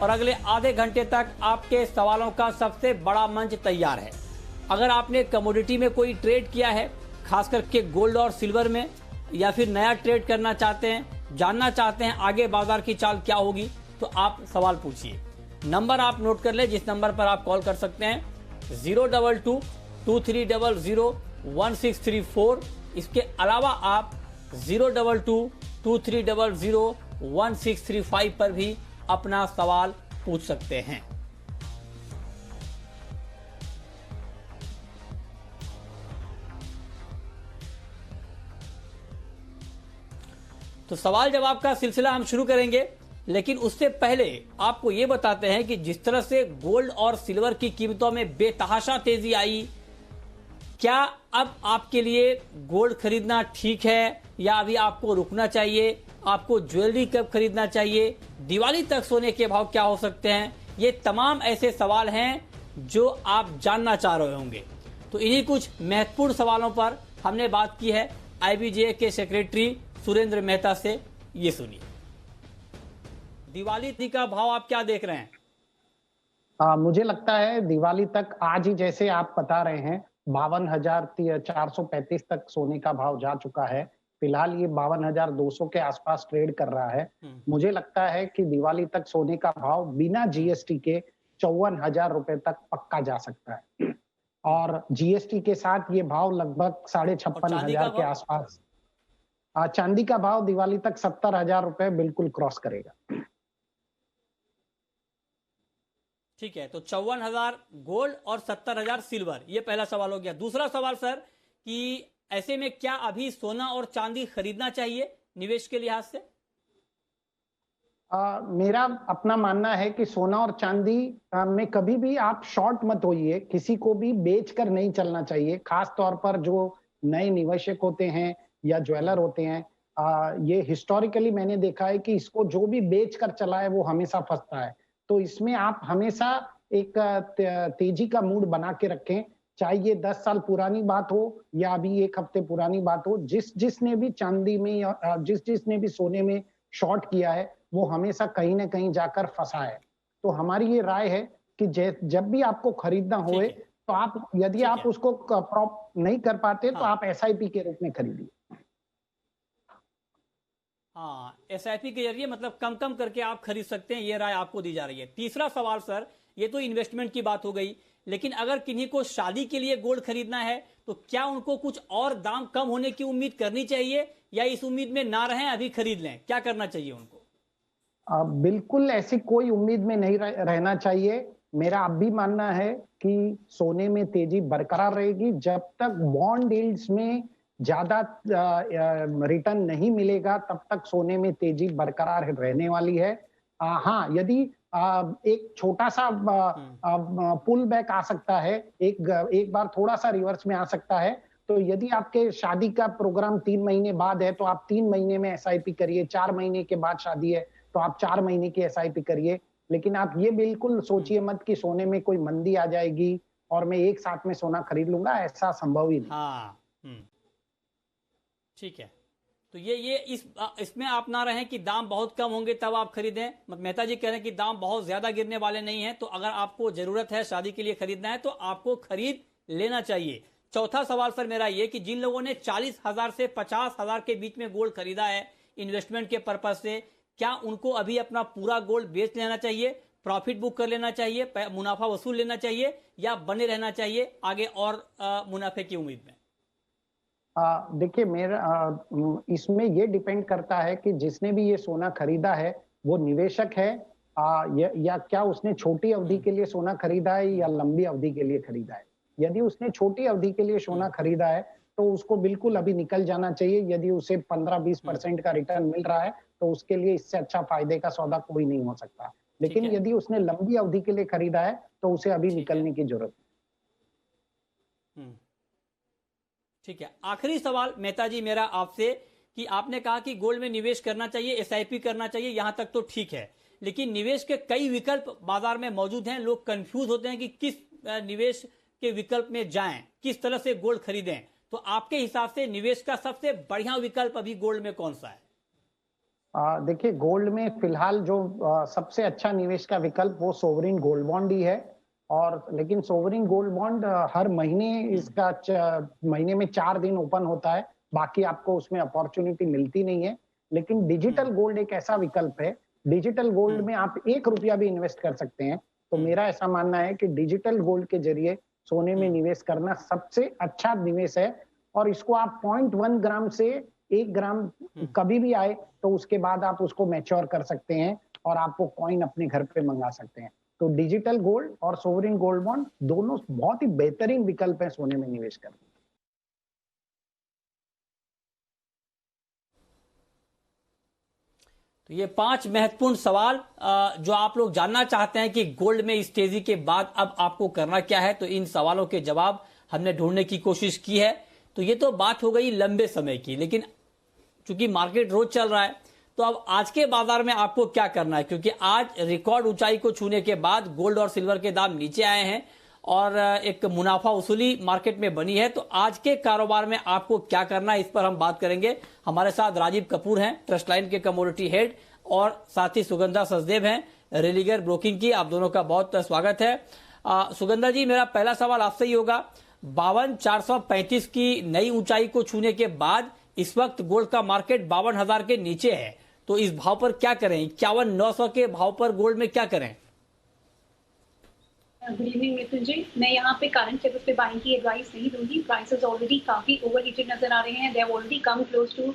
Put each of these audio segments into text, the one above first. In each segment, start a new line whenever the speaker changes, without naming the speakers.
और अगले आधे घंटे तक आपके सवालों का सबसे बड़ा मंच तैयार है। अगर आपने कमोडिटी में कोई ट्रेड किया है, खास करके गोल्ड और सिल्वर में, या फिर नया ट्रेड करना चाहते हैं, जानना चाहते हैं आगे बाजार की चाल क्या होगी, तो आप सवाल पूछिए। नंबर आप नोट कर ले, जिस नंबर पर आप कॉल कर सकते हैं 022-2300-1634। इसके अलावा आप 022-2300-1635 पर भी अपना सवाल पूछ सकते हैं। तो सवाल जवाब का सिलसिला हम शुरू करेंगे, लेकिन उससे पहले आपको यह बताते हैं कि जिस तरह से गोल्ड और सिल्वर की कीमतों में बेतहाशा तेजी आई, क्या अब आपके लिए गोल्ड खरीदना ठीक है या अभी आपको रुकना चाहिए? आपको ज्वेलरी कब खरीदना चाहिए? दिवाली तक सोने के भाव क्या हो सकते हैं? ये तमाम ऐसे सवाल हैं जो आप जानना चाह रहे होंगे। तो इन्हीं कुछ महत्वपूर्ण सवालों पर हमने बात की है आईबीजे के सेक्रेटरी सुरेंद्र मेहता से। ये सुनिए। दिवाली का भाव आप क्या देख रहे हैं?
मुझे लगता है दिवाली तक, आज ही जैसे आप बता रहे हैं, 52,435 तक सोने का भाव जा चुका है। फिलहाल ये 52,200 के आसपास ट्रेड कर रहा है। मुझे लगता है कि दिवाली तक सोने का भाव बिना जीएसटी के 54,000 रुपए तक पक्का जा सकता है, और जीएसटी के साथ ये भाव लगभग 56,500 के आसपास। चांदी का भाव दिवाली तक 70,000 रुपए बिल्कुल क्रॉस करेगा।
ठीक है, तो 54,000 गोल्ड और 70,000 सिल्वर, ये पहला सवाल हो गया। दूसरा सवाल सर, कि ऐसे में क्या अभी सोना और चांदी खरीदना चाहिए निवेश के लिहाज से?
मेरा अपना मानना है कि सोना और चांदी में कभी भी आप शॉर्ट मत होइए, किसी को भी बेच कर नहीं चलना चाहिए। खास तौर पर जो नए निवेशक होते हैं या ज्वेलर होते हैं, ये हिस्टोरिकली मैंने देखा है कि इसको जो भी बेच कर चला है वो हमेशा फंसता है। तो इसमें आप हमेशा एक तेजी का मूड बना के रखें, चाहे ये 10 साल पुरानी बात हो या अभी 1 हफ्ते पुरानी बात हो। जिसने भी चांदी में या जिसने भी सोने में शॉर्ट किया है, वो हमेशा कहीं ना कहीं जाकर फंसा है। तो हमारी ये राय है कि जब भी आपको खरीदना होए, तो आप यदि आप उसको प्रॉप नहीं कर पाते, तो आप एसआईपी के रूप में खरीदिए।
हाँ, एसआईपी के जरिए मतलब कम कम करके आप खरीद सकते हैं, ये राय आपको दी जा रही है। तीसरा सवाल सर, ये तो इन्वेस्टमेंट की बात हो गई, लेकिन अगर किन्हीं को शादी के लिए गोल्ड खरीदना है, तो क्या उनको कुछ और दाम कम होने की उम्मीद करनी चाहिए, या इस उम्मीद में ना रहें, अभी खरीद लें? क्या करना चाहिए उनको?
बिल्कुल ऐसी कोई उम्मीद में नहीं रहना चाहिए। मेरा अब भी मानना है कि सोने में तेजी बरकरार रहेगी जब तक बॉन्ड यील्ड्स में ज्यादा रिटर्न नहीं मिलेगा, तब तक सोने में तेजी बरकरार रहने वाली है। हाँ, यदि एक छोटा सा पुल बैक आ सकता है, एक बार थोड़ा सा रिवर्स में आ सकता है। तो यदि आपके शादी का प्रोग्राम 3 महीने बाद है, तो आप 3 महीने में एसआईपी करिए। 4 महीने के बाद शादी है, तो आप 4 महीने की एसआईपी करिए। लेकिन आप ये बिल्कुल सोचिए मत कि सोने में कोई मंदी आ जाएगी और मैं एक साथ में सोना खरीद लूंगा, ऐसा संभव ही नहीं।
हाँ, ठीक है। तो ये इसमें आप ना रहें कि दाम बहुत कम होंगे तब आप खरीदें। मेहता जी कह रहे हैं कि दाम बहुत ज्यादा गिरने वाले नहीं है, तो अगर आपको जरूरत है शादी के लिए खरीदना है, तो आपको खरीद लेना चाहिए। चौथा सवाल सर मेरा ये कि जिन लोगों ने 40,000 से 50,000 के बीच में गोल्ड खरीदा है इन्वेस्टमेंट के पर्पज से, क्या उनको अभी अपना पूरा गोल्ड बेच लेना चाहिए, प्रॉफिट बुक कर लेना चाहिए, मुनाफा वसूल लेना चाहिए, या बने रहना चाहिए आगे और मुनाफे की उम्मीद में?
देखिए, मेरा इसमें ये डिपेंड करता है कि जिसने भी ये सोना खरीदा है वो निवेशक है, या क्या उसने छोटी अवधि के लिए सोना खरीदा है या लंबी अवधि के लिए खरीदा है। यदि उसने छोटी अवधि के लिए सोना खरीदा है, तो उसको बिल्कुल अभी निकल जाना चाहिए। यदि उसे 15-20% का रिटर्न मिल रहा है, तो उसके लिए इससे अच्छा फायदे का सौदा कोई नहीं हो सकता। लेकिन यदि उसने लंबी अवधि के लिए खरीदा है, तो उसे अभी निकलने की जरूरत है।
ठीक है, आखिरी सवाल मेहता जी मेरा आपसे, कि आपने कहा कि गोल्ड में निवेश करना चाहिए, एसआईपी करना चाहिए, यहां तक तो ठीक है, लेकिन निवेश के कई विकल्प बाजार में मौजूद हैं। लोग कंफ्यूज होते हैं कि किस निवेश के विकल्प में जाएं, किस तरह से गोल्ड खरीदें। तो आपके हिसाब से निवेश का सबसे बढ़िया विकल्प अभी गोल्ड में कौन सा है?
देखिए, गोल्ड में फिलहाल जो सबसे अच्छा निवेश का विकल्प वो सोवरिन गोल्ड बॉन्ड ही है। और लेकिन सोवरिन गोल्ड बॉन्ड हर महीने इसका महीने में 4 दिन ओपन होता है, बाकी आपको उसमें अपॉर्चुनिटी मिलती नहीं है। लेकिन डिजिटल गोल्ड एक ऐसा विकल्प है, डिजिटल गोल्ड में आप 1 रुपया भी इन्वेस्ट कर सकते हैं। तो मेरा ऐसा मानना है कि डिजिटल गोल्ड के जरिए सोने में निवेश करना सबसे अच्छा निवेश है। और इसको आप 0.1 ग्राम से 1 ग्राम कभी भी आए तो उसके बाद आप उसको मैच्योर कर सकते हैं और आप वो कॉइन अपने घर पे मंगा सकते हैं। तो डिजिटल गोल्ड और सोवरिन गोल्ड बॉन्ड दोनों बहुत ही बेहतरीन विकल्प हैं सोने में निवेश करने।
तो ये 5 महत्वपूर्ण सवाल जो आप लोग जानना चाहते हैं कि गोल्ड में इस तेजी के बाद अब आपको करना क्या है, तो इन सवालों के जवाब हमने ढूंढने की कोशिश की है। तो ये तो बात हो गई लंबे समय की, लेकिन चूंकि मार्केट रोज चल रहा है तो अब आज के बाजार में आपको क्या करना है, क्योंकि आज रिकॉर्ड ऊंचाई को छूने के बाद गोल्ड और सिल्वर के दाम नीचे आए हैं और एक मुनाफा वसूली मार्केट में बनी है। तो आज के कारोबार में आपको क्या करना है, इस पर हम बात करेंगे। हमारे साथ राजीव कपूर हैं, ट्रस्ट लाइन के कमोडिटी हेड, और साथ ही सुगंधा सचदेव हैं, रेलिगर ब्रोकिंग की। आप दोनों का बहुत स्वागत है। सुगंधा जी, मेरा पहला सवाल आपसे ही होगा, 52,435 की नई ऊंचाई को छूने के बाद इस वक्त गोल्ड का मार्केट 52,000 के नीचे है, तो इस भाव पर क्या करें? 51,900 के भाव पर गोल्ड में क्या करें?
गुड इवनिंग मिथुन जी, मैं यहाँ पे करंट लेवल पे बाइंग की एडवाइस नहीं दूंगी। प्राइसेस ऑलरेडी काफी ओवरहीटेड नजर आ रहे हैं। They have already come close two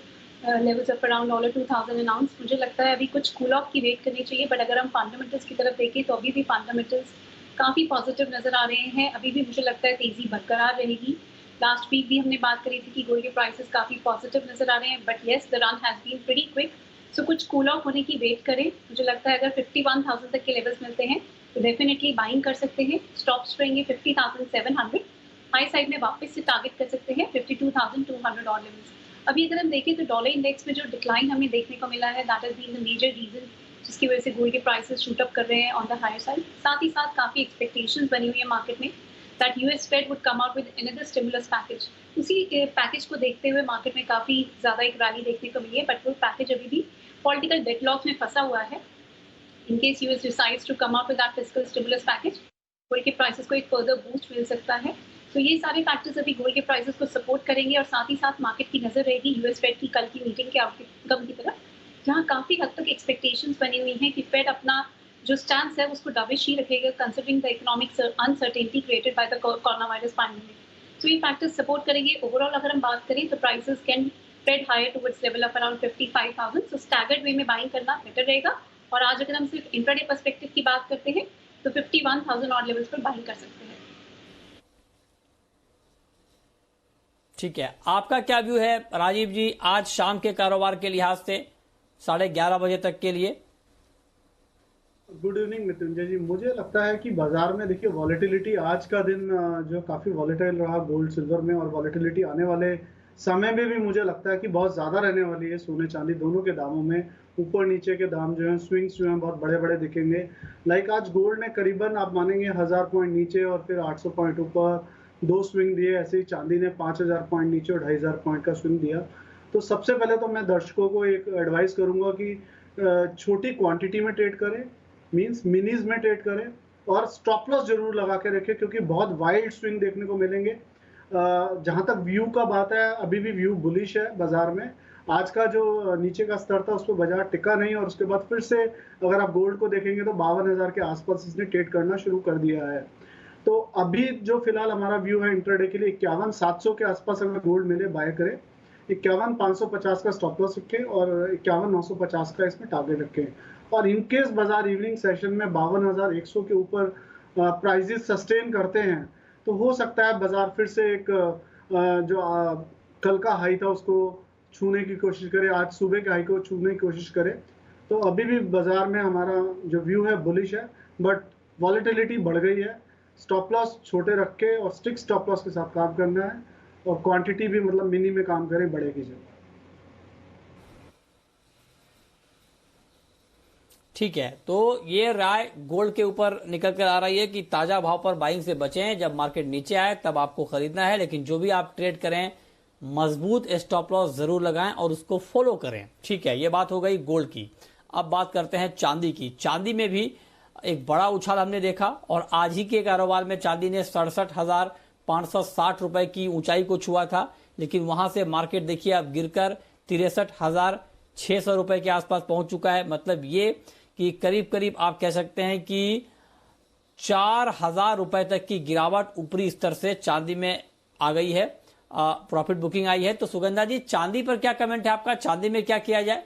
levels of around $2,000 N ounce. मुझे लगता है अभी कुछ कूल ऑफ की वेट करनी चाहिए। बट अगर हम फंडामेंटल्स की तरफ देखें तो अभी भी फंडामेंटल्स काफी पॉजिटिव नजर आ रहे हैं। अभी भी मुझे लगता है तेजी बरकरार रहेगी। लास्ट वीक भी हमने बात करी थी कि गोल्ड के प्राइसेस काफी पॉजिटिव नजर आ रहे हैं, but yes the run has been pretty quick. So कुछ कूल ऑफ होने की वेट करें। मुझे लगता है अगर 51,000 तक के लेवल्स मिलते हैं तो डेफिनेटली बाइंग कर सकते हैं। स्टॉप्स रहेंगे 50,700। हाई साइड में वापस से टारगेट कर सकते हैं 52,200 और लेवल्स। अभी अगर हम देखें तो डॉलर इंडेक्स में जो डिक्लाइन हमें देखने को मिला है, that has been the major reason जिसकी वजह से गोल्ड के प्राइसेस शूट अप कर रहे हैं ऑन द हायर साइड। साथ ही साथ काफी एक्सपेक्टेशंस बनी हुई है मार्केट में that US Fed would come out with another stimulus package. उसी पैकेज को देखते हुए मार्केट में काफी ज्यादा एक रैली देखने को मिली है, बट वो पैकेज अभी भी पॉलिटिकल डेडलॉक में फंसा हुआ है। In case US decides to come up with that fiscal stimulus package, gold के प्राइसेस को एक फर्दर बूस्ट मिल सकता है। तो ये सारे फैक्टर्स अभी गोल्ड के प्राइसेस को सपोर्ट करेंगे और साथ ही साथ मार्केट की नजर रहेगी यूएस फेड की कल की मीटिंग के आउटकम की तरफ, जहां काफी हद तक एक्सपेक्टेशंस बनी हुई हैं कि फेड अपना जो स्टैंड है उसको डविश ही रखेगा considering the economic uncertainty created by the corona virus pandemic. तो ये फैक्टर्स सपोर्ट करेंगे। ओवरऑल अगर हम बात करें तो prices can trade higher towards level of around 55,000। So staggered way में बाइंग करना बेटर रहेगा। और आज अगर हम सिर्फ इंट्राडे पर्सपेक्टिव की बात करते हैं तो 51,000 और लेवल्स पर बाइंग कर सकते हैं।
ठीक है, आपका क्या व्यू है राजीव जी आज शाम के कारोबार के लिहाज से 11:30 बजे तक के लिए?
गुड इवनिंग मृत्युंजय जी, मुझे लगता है कि बाजार में देखिए वॉलेटिलिटी आज का दिन जो काफी वॉलेटाइल रहा गोल्ड सिल्वर में, और वॉलेटिलिटी आने वाले समय में भी मुझे लगता है कि बहुत ज्यादा रहने वाली है। सोने चांदी दोनों के दामों में ऊपर नीचे के दाम जो हैं, स्विंग्स जो हैं बहुत बड़े बड़े दिखेंगे। लाइक आज गोल्ड ने करीबन आप मानेंगे 1000 पॉइंट नीचे और फिर 800 पॉइंट ऊपर 2 स्विंग दिए। ऐसे ही चांदी ने 5000 पॉइंट नीचे और 2500 पॉइंट का स्विंग दिया। तो सबसे पहले तो मैं दर्शकों को एक एडवाइस करूंगा कि छोटी क्वांटिटी में ट्रेड करें, मींस मिनीज में ट्रेड करें, और स्टॉप लॉस जरूर लगा के रखें क्योंकि बहुत वाइल्ड स्विंग देखने को मिलेंगे। जहां तक व्यू का बात है, अभी भी व्यू बुलिश है बाजार में। आज का जो नीचे का स्तर था उस पर बाजार टिका नहीं, और उसके बाद फिर से अगर आप गोल्ड को देखेंगे तो 52,000 के आसपास इसने ट्रेड करना शुरू कर दिया है। तो अभी जो फिलहाल हमारा व्यू है इंट्राडे के लिए 51,700 के आसपास अगर गोल्ड मिले बाय करें, 51,550 का स्टॉप लॉस रखें और 51,950 का इसमें टारगेट रखें। और इनकेस बाजार इवनिंग सेशन में 52,100 के ऊपर प्राइजेस सस्टेन करते हैं तो हो सकता है बाजार फिर से एक जो कल का हाई था उसको छूने की कोशिश करे, आज सुबह के हाई को छूने की कोशिश करे। तो अभी भी बाजार में हमारा जो व्यू है बुलिश है, बट वॉलेटिलिटी बढ़ गई है। स्टॉप लॉस छोटे रख के और स्टिक स्टॉप लॉस के साथ काम करना है, और क्वांटिटी भी मतलब मिनी में काम करें, बड़े की जगह।
ठीक है, तो ये राय गोल्ड के ऊपर निकल कर आ रही है कि ताजा भाव पर बाइंग से बचें, जब मार्केट नीचे आए तब आपको खरीदना है, लेकिन जो भी आप ट्रेड करें मजबूत स्टॉप लॉस जरूर लगाएं और उसको फॉलो करें। ठीक है, ये बात हो गई गोल्ड की। अब बात करते हैं चांदी की। चांदी में भी एक बड़ा उछाल हमने देखा और आज ही के कारोबार में चांदी ने 67,560 रुपए की ऊंचाई को छुआ था, लेकिन वहां से मार्केट देखिए अब गिरकर 63,600 रुपए के आसपास पहुंच चुका है। मतलब ये कि करीब करीब आप कह सकते हैं कि 4,000 रुपए तक की गिरावट ऊपरी स्तर से चांदी में आ गई है, प्रॉफिट बुकिंग आई है। तो सुगंधा जी, चांदी पर क्या कमेंट है आपका? चांदी में क्या किया जाए?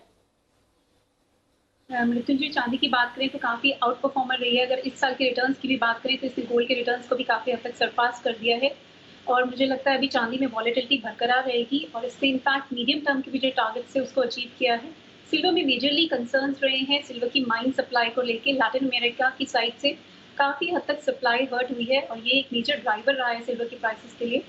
मृत्युंजय, चांदी की बात करें तो काफी आउट परफॉर्मर रही है। अगर इस साल के रिटर्न्स की भी बात करें तो इसने गोल्ड के रिटर्न्स को भी काफी हद तक सरपास कर दिया है और मुझे लगता है अभी चांदी में वॉलेटिलिटी बरकरार रहेगी और इससे इनफैक्ट मीडियम टर्म के भी जो टारगेट्स है उसको अचीव किया है। सिल्वर में मेजरली कंसर्न्स रहे हैं सिल्वर की माइन सप्लाई को लेके। लैटिन अमेरिका की साइड से काफी हद तक सप्लाई हर्ट हुई है और ये एक मेजर ड्राइवर रहा है सिल्वर के प्राइसेस के लिए।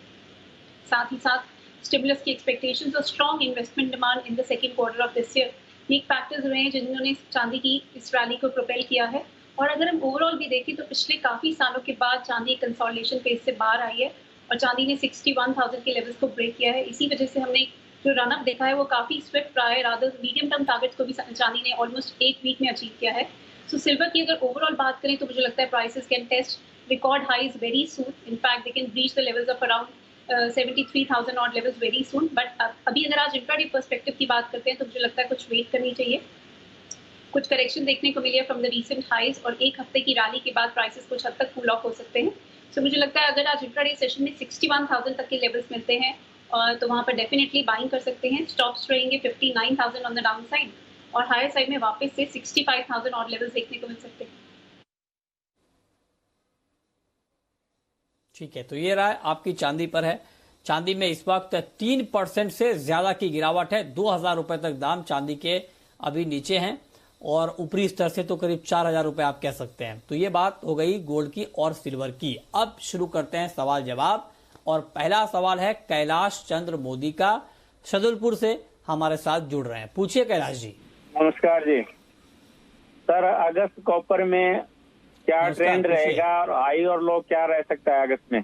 साथ ही साथ स्टिमुलस की एक्सपेक्टेशंस और strong investment demand in the second quarter of this year, ये एक फैक्टर्स रहे हैं जिन्होंने चांदी की इस रैली को प्रोपेल किया है। और अगर हम ओवरऑल भी देखें तो पिछले काफी सालों के बाद चांदी कंसोलिडेशन फेज से बाहर आई है और चांदी ने 61,000 के लेवल्स को ब्रेक किया है। इसी वजह से हमने जो रनअप देखा है वो काफी स्विफ्ट रहा है। रादर मीडियम टर्म टारगेट्स को भी चांदी ने ऑलमोस्ट एक वीक में अचीव किया है। सो सिल्वर की अगर ओवरऑल बात करें तो मुझे लगता है prices can test record highs very soon. In fact they can reach the levels of around 73,000 odd levels very soon. But अभी अगर आज इंट्राडे पर्सपेक्टिव की बात करते हैं तो मुझे लगता है कुछ वेट करनी चाहिए। कुछ करेक्शन देखने को मिली है फ्रॉम द रीसेंट हाइज और एक हफ्ते की रैली के बाद प्राइसेस कुछ हद तक कूल ऑफ हो सकते हैं। सो मुझे लगता है अगर आज इंट्राडे सेशन में 61,000 तक के लेवल्स मिलते हैं तो वहां पर डेफिनेटली बाइंग कर सकते हैं। स्टॉप्स रहेंगे 59,000 ऑन द डाउन साइड और हायर साइड में वापस से 65,000 ऑड लेवल्स देखने को मिल सकते हैं।
ठीक है, तो ये राय आपकी चांदी पर है। चांदी में इस वक्त 3% से ज्यादा की गिरावट है। 2,000 रुपए तक दाम चांदी के अभी नीचे हैं और ऊपरी स्तर से तो करीब 4,000 रुपए आप कह सकते हैं। तो ये बात हो गई गोल्ड की और सिल्वर की। अब शुरू करते हैं सवाल जवाब और पहला सवाल है कैलाश चंद्र मोदी का, शहदुलपुर से हमारे साथ जुड़ रहे हैं। पूछिए कैलाश जी।
नमस्कार जी सर, अगस्त कॉपर में क्या ट्रेंड रहेगा और हाई और लो क्या रह सकता है अगस्त में?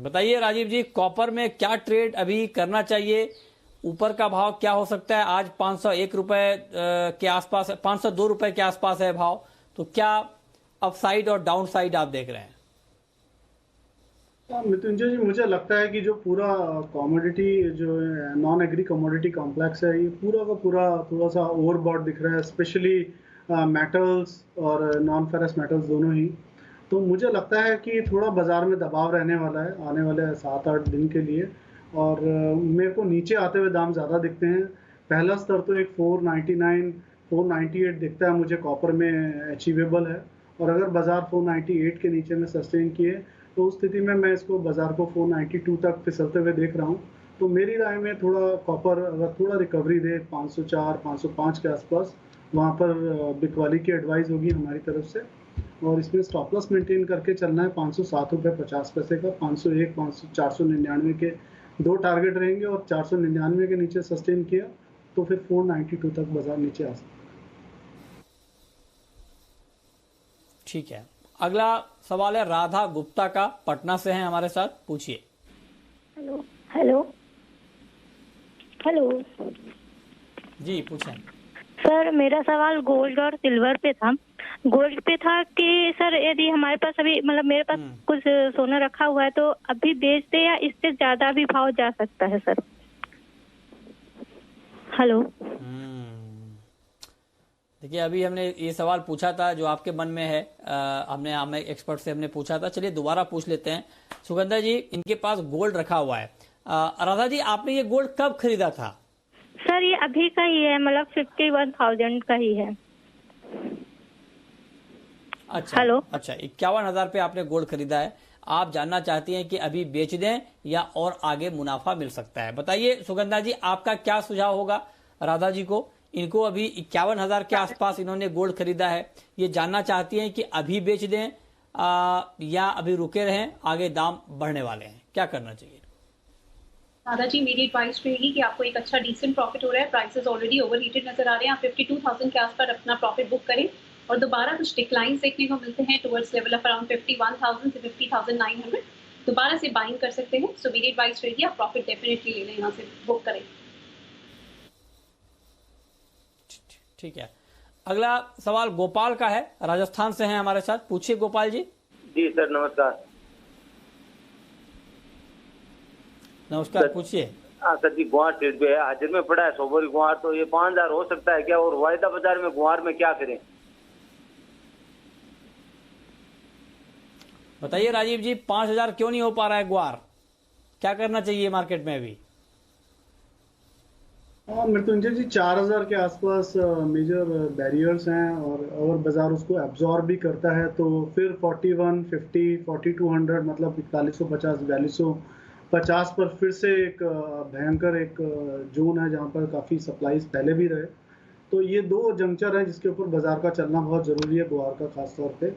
बताइए राजीव जी, कॉपर में क्या ट्रेड अभी करना चाहिए? ऊपर का भाव क्या हो सकता है? आज 501 रुपए के आसपास, 502 रुपए के आसपास है भाव। तो क्या अपसाइड और डाउन साइड आप देख रहे हैं?
मृत्युंजय जी, मुझे लगता है कि जो पूरा कमोडिटी जो नॉन एग्री कमोडिटी कॉम्प्लेक्स है ये पूरा का पूरा थोड़ा सा ओवरबॉट दिख रहा है, स्पेशली मेटल्स और नॉन फेरस मेटल्स दोनों ही। तो मुझे लगता है कि थोड़ा बाजार में दबाव रहने वाला है आने वाले 7-8 दिन के लिए और मेरे को नीचे आते हुए दाम ज़्यादा दिखते हैं। पहला स्तर तो एक 499 498 दिखता है मुझे कॉपर में अचीवेबल है और अगर बाजार 498 के नीचे में सस्टेन किए तो उस स्थिति में मैं इसको बाजार को 492 तक फिसलते हुए देख रहा हूँ। तो मेरी राय में थोड़ा कॉपर अगर थोड़ा रिकवरी दे 504 505 के आसपास, वहाँ पर बिकवाली की एडवाइस होगी हमारी तरफ से और इसमें स्टॉप लॉस मेंटेन करके चलना है 507 रुपये 50 पैसे का। 501 499 के दो टारगेट रहेंगे और 499 के नीचे सस्टेन किया तो फिर 492 तक बाजार नीचे आ सकता है।
ठीक है, अगला सवाल है राधा गुप्ता का, पटना से हैं हमारे साथ। पूछिए।
हेलो हेलो हेलो
जी पूछें।
सर, मेरा सवाल गोल्ड और सिल्वर पे था। गोल्ड पे था कि सर यदि हमारे पास अभी मतलब मेरे पास कुछ सोना रखा हुआ है तो अभी बेच दे या इससे ज्यादा भी भाव जा सकता है सर? हेलो।
देखिए, अभी हमने ये सवाल पूछा था जो आपके मन में है, हमें एक्सपर्ट से हमने पूछा था। चलिए दोबारा पूछ लेते हैं। सुगंधा जी, इनके पास गोल्ड रखा हुआ है। राधा जी, आपने ये गोल्ड कब खरीदा था?
सर ये अभी का ही है, मतलब 51,000 का ही है।
अच्छा
हेलो।
अच्छा, 51,000 पे आपने गोल्ड खरीदा है। आप जानना चाहती हैं कि अभी बेच दें या और आगे मुनाफा मिल सकता है। बताइए सुगंधा जी, आपका क्या सुझाव होगा राधा जी को? इनको अभी 51,000 के आसपास इन्होंने गोल्ड खरीदा है, ये जानना चाहती हैं कि अभी बेच दें या अभी रुके रहें, आगे दाम बढ़ने वाले हैं, क्या करना चाहिए?
राधा जी, मेरी एडवाइस रहेगी कि आपको एक अच्छा डिसेंट प्रॉफिट हो रहा है, प्राइसेस ऑलरेडी ओवरहीटेड नजर आ रहे हैं, आप 52,000 के आसपास अपना प्रॉफिट बुक करें और दोबारा कुछ डिक्लाइन देखने को मिलते हैं टुवर्ड्स लेवल ऑफ अराउंड 51,000 से 50,900। दोबारा से बाइंग कर सकते हैं। सो मेरी एडवाइस रहेगी आप प्रॉफिट डेफिनेटली ले लें, यहाँ से बुक करें।
ठीक है, अगला सवाल गोपाल का है, राजस्थान से हैं हमारे साथ। पूछिए गोपाल जी।
जी सर नमस्कार।
नमस्कार, पूछिए।
हाँ सर जी, गुआर ट्रेड पे है, हाजिर में पड़ा है सोबरी गुआर, तो ये 5000 हो सकता है क्या? और वायदा बाजार में गुआर में क्या करें?
बताइए राजीव जी, 5000 क्यों नहीं हो पा रहा है ग्वार? क्या करना चाहिए मार्केट में अभी?
मृत्युंजय जी 4000 के आसपास मेजर बैरियर्स हैं, और अगर बाजार उसको एब्जॉर्ब भी करता है तो फिर 4150 4200 मतलब 4150 4250 पर फिर से एक भयंकर एक जोन है जहां पर काफ़ी सप्लाईज पहले भी रहे। तो ये दो जंक्चर है जिसके ऊपर बाजार का चलना बहुत ज़रूरी है गुआर का खास तौर पे।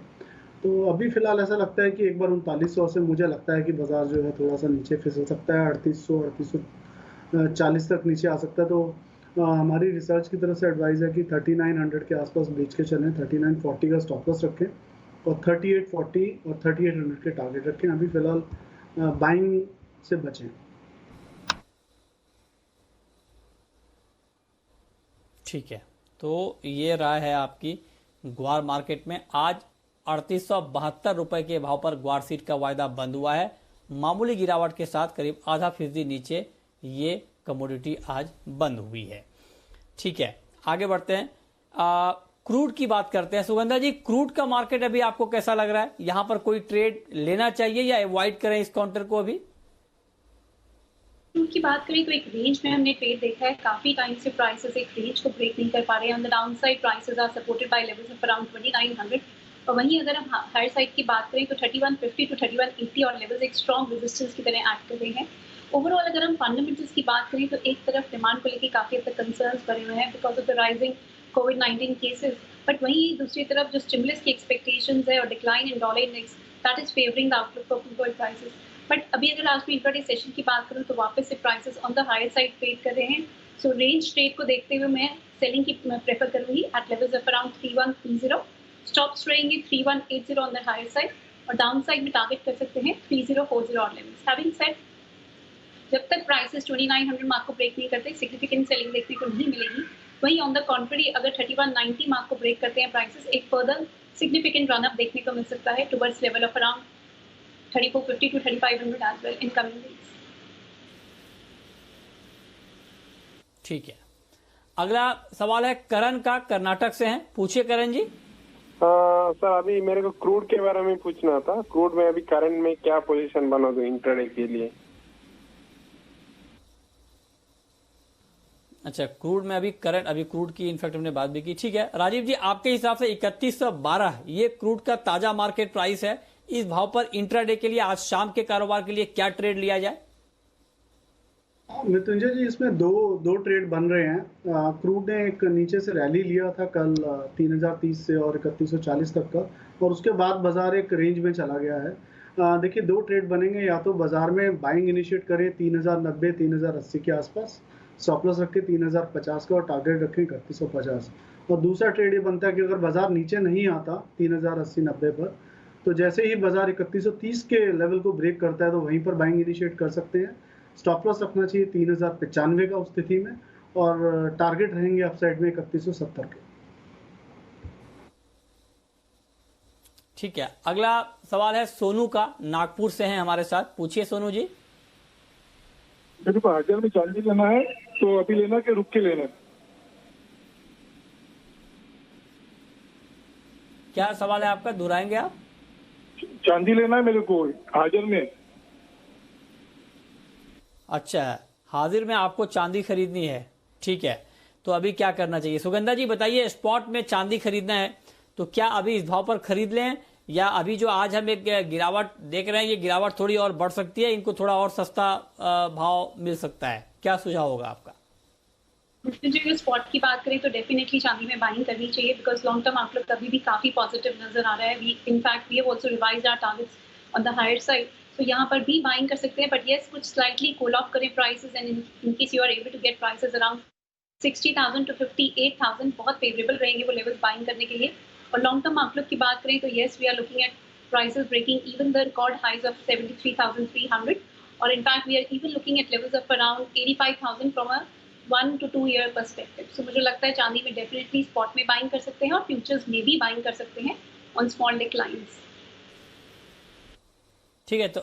तो अभी फिलहाल ऐसा लगता है कि एक बार 3900 से मुझे लगता है कि बाजार जो है थोड़ा सा नीचे फिसल सकता है, 3840 तक नीचे आ सकता है। तो हमारी रिसर्च की तरफ से एडवाइस है कि 3900 के आसपास बेच के चलें, 3940 का स्टॉप लॉस रखें और 3840 और 3800 के टारगेट रखें। अभी फिलहाल बाइंग से बचें।
ठीक है, तो ये राय है आपकी। ग्वार मार्केट में आज 3872 रुपए के भाव पर ग्वार सीड का वायदा बंद हुआ है। मामूली गिरावट के साथ करीब ½ नीचे ये कमोडिटी आज बंद हुई है। ठीक है, आगे बढ़ते हैं। क्रूड की बात करते हैं। सुगंधा जी, क्रूड का मार्केट अभी आपको कैसा लग रहा है? यहां पर कोई ट्रेड लेना चाहिए या अवॉइड करें इस काउंटर को? अभी
क्रूड की बात करें तो एक रेंज में हमने ट्रेड देखा है, काफी टाइम से प्राइसेस एक रेंज को ब्रेक नहीं कर पा रहे हैं। On the downside prices are supported by levels of around 2900, और वहीं अगर हम हायर साइड की बात करें तो 3150 टू 3180 और लेवल्स एक स्ट्रॉन्ग रेजिस्टेंस की तरह एक्ट कर रहे हैं। ओवरऑल अगर हम फंडामेंटल्स की बात करें तो एक तरफ डिमांड को लेकर काफी हद तक कंसर्न्स बने हुए हैं because of the rising covid cases, but वहीं दूसरी तरफ जो स्टिमुलस की एक्सपेक्टेशंस है और decline in dollar index, that is favouring the outlook for crude oil prices. But अभी अगर आज में इंट्राडे सेशन की बात करूं तो वापस से prices on the higher side trade कर रहे हैं। सो रेंज ट्रेड को देखते हुए मैं सेलिंग की प्रेफर करूंगी at levels of around 3130। Stops रहेंगे 3180 ऑन द हायर साइड, और डाउन साइड में टारगेट कर सकते हैं 3040 और लेवल्स। हैविंग सेड, जब तक प्राइसेस 2900 मार्क को ब्रेक नहीं करते सिग्निफिकेंट सेलिंग देखने को नहीं मिलेगी। वहीं ऑन द कॉन्ट्ररी अगर 3190 मार्क को ब्रेक करते हैं प्राइसेस, एक फर्दर सिग्निफिकेंट रन अप देखने को मिल सकता है towards level of around 3450 to 3500 as well in coming days.
ठीक है, अगला सवाल है करण का, कर्नाटक से हैं। पूछिए करण जी।
सर अभी मेरे को क्रूड के बारे में पूछना था। क्रूड में अभी करंट में क्या पोजीशन बना दो इंट्राडे के लिए?
अच्छा, क्रूड में अभी करंट, अभी क्रूड की इनफैक्ट हमने बात भी की। ठीक है राजीव जी, आपके हिसाब से 3112 ये क्रूड का ताजा मार्केट प्राइस है। इस भाव पर इंट्राडे के लिए आज शाम के कारोबार के लिए क्या ट्रेड लिया जाए?
मृत्युंजय जी, इसमें दो ट्रेड बन रहे हैं। क्रूड ने एक नीचे से रैली लिया था कल 3030 से और 3140 तक का, और उसके बाद बाजार एक रेंज में चला गया है। देखिए, दो ट्रेड बनेंगे। या तो बाजार में बाइंग इनिशिएट करें 3090 3080 के आसपास, स्टॉप लॉस रखें 3050 का और टारगेट रखें 3150। और दूसरा ट्रेड ये बनता है कि अगर बाजार नीचे नहीं आता 3080-90 पर, तो जैसे ही बाजार 3130 के लेवल को ब्रेक करता है तो वहीं पर बाइंग इनिशिएट कर सकते हैं। स्टॉप लॉस रखना चाहिए 3095 का उस स्थिति में, और टारगेट रहेंगे अपसाइड में 3170 के।
ठीक है, अगला सवाल है सोनू का, नागपुर से हैं हमारे साथ। पूछिए सोनू जी।
मेरे को हाजिर में चांदी लेना है, तो अभी लेना कि रुक के लेना?
क्या सवाल है आपका, दोहराएंगे आप?
चांदी लेना है मेरे को हाजिर में।
अच्छा, हाजिर में आपको चांदी खरीदनी है। ठीक है, तो अभी क्या करना चाहिए? सुगंधा जी बताइए, स्पॉट में चांदी खरीदना है तो क्या अभी इस भाव पर खरीद लें, या अभी जो आज हम एक गिरावट देख रहे हैं ये गिरावट थोड़ी और बढ़ सकती है, इनको थोड़ा और सस्ता भाव मिल सकता है? क्या सुझाव होगा आपका?
जो स्पॉट की बात करें तो डेफिनेटली चांदी में बाइंग करनी चाहिए बिकॉज लॉन्ग टर्म आउटलुक अभी भी काफी पॉजिटिव नजर आ रहा है। In fact we have also revised our targets on the higher side, तो यहाँ पर भी बाइंग कर सकते हैं। बट येस, कुछ स्लाइटली कूल ऑफ करें prices, and in case you are able to get prices around 60,000 to 58,000 बहुत फेवरेबल रहेंगे वो लेवल्स बाइंग करने के लिए। और लॉन्ग टर्म आउटलुक की बात करें तो yes, we are looking at prices breaking even the record highs of 73,300, or in fact we are even looking at levels of around 85,000 from a 1 to 2 year perspective. So मुझे लगता है चांदी में definitely spot में buying कर सकते हैं और फ्यूचर्स में भी बाइंग कर सकते हैं ऑन स्मॉल डिक्लाइंस।
ठीक है, तो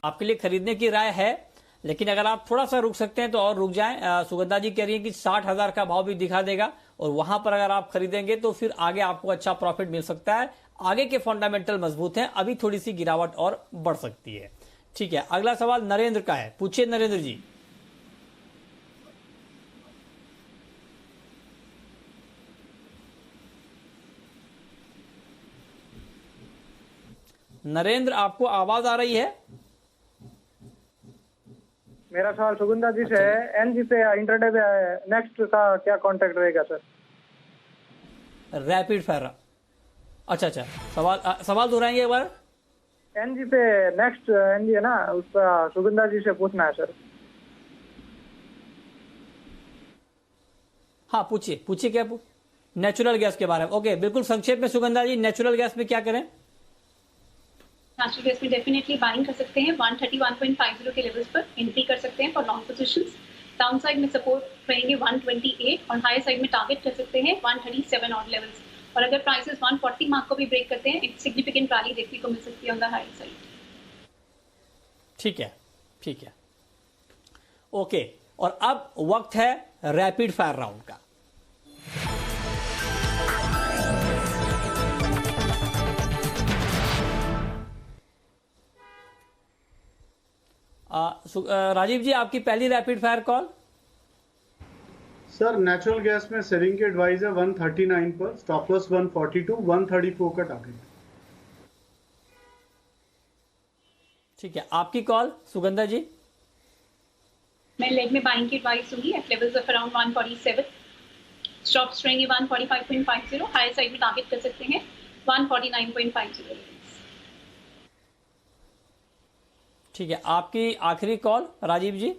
आपके लिए खरीदने की राय है, लेकिन अगर आप थोड़ा सा रुक सकते हैं तो और रुक जाएं। सुगंधा जी कह रही है कि 60,000 का भाव भी दिखा देगा और वहां पर अगर आप खरीदेंगे तो फिर आगे आपको अच्छा प्रॉफिट मिल सकता है। आगे के फंडामेंटल मजबूत हैं, अभी थोड़ी सी गिरावट और बढ़ सकती है। ठीक है, अगला सवाल नरेंद्र का है, पूछिए नरेंद्र जी। नरेंद्र, आपको आवाज आ रही है?
मेरा सवाल सुगंधा जी से है। एनजी पे इंटरडे पे नेक्स्ट का क्या कॉन्टेक्ट रहेगा सर?
रैपिड फायर, अच्छा, सवाल दोहराएंगे एक बार।
एनजी पे नेक्स्ट एनजी है ना, उसका सुगंधा जी से पूछना है सर।
हाँ, पूछिए क्या नेचुरल गैस के बारे में। ओके, बिल्कुल संक्षेप में सुगंधा जी, नेचुरल गैस में क्या करें?
नेचुरल गैस में डेफिनेटली बाइंग कर सकते हैं 131.50 के लेवल्स पर एंट्री कर सकते हैं for long positions. Down side में सपोर्ट रहेंगे 128 और हाई साइड में टारगेट कर सकते हैं 137 ऑड लेवल्स। और अगर प्राइसेस 140 मार्क को भी ब्रेक करते हैं, एक सिग्निफिकेंट रैली देखने को मिल सकती है ऑन द हाई साइड।
ठीक है, ओके, और अब वक्त है रैपिड फायर राउंड का। राजीव जी, आपकी पहली rapid fire call.
Sir, natural gas में सेलिंग की एडवाइस है 139 पर, स्टॉप लॉस 142, 134 का टारगेट।
ठीक है, आपकी कॉल सुगंधा जी।
मैं लेग में बाइंग की एडवाइस दूंगी at levels of around 147। Stops रहेंगे 145.50, हाई साइड में टारगेट कर सकते हैं 149.50।
ठीक है, आपकी आखिरी कॉल राजीव जी।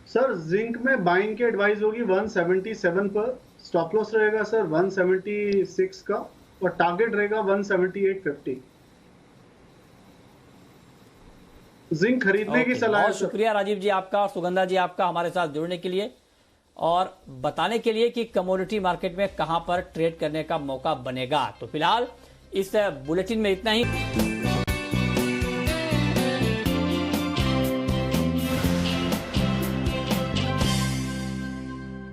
सर, जिंक में बाइंग की एडवाइस होगी 177 पर, स्टॉप लॉस रहेगा सर 176 का और टारगेट रहेगा 178.50। जिंक खरीदने की सलाह।
बहुत शुक्रिया राजीव जी आपका और सुगंधा जी आपका हमारे साथ जुड़ने के लिए और बताने के लिए कि कमोडिटी मार्केट में कहां पर ट्रेड करने का मौका बनेगा। तो फिलहाल इस बुलेटिन में इतना ही।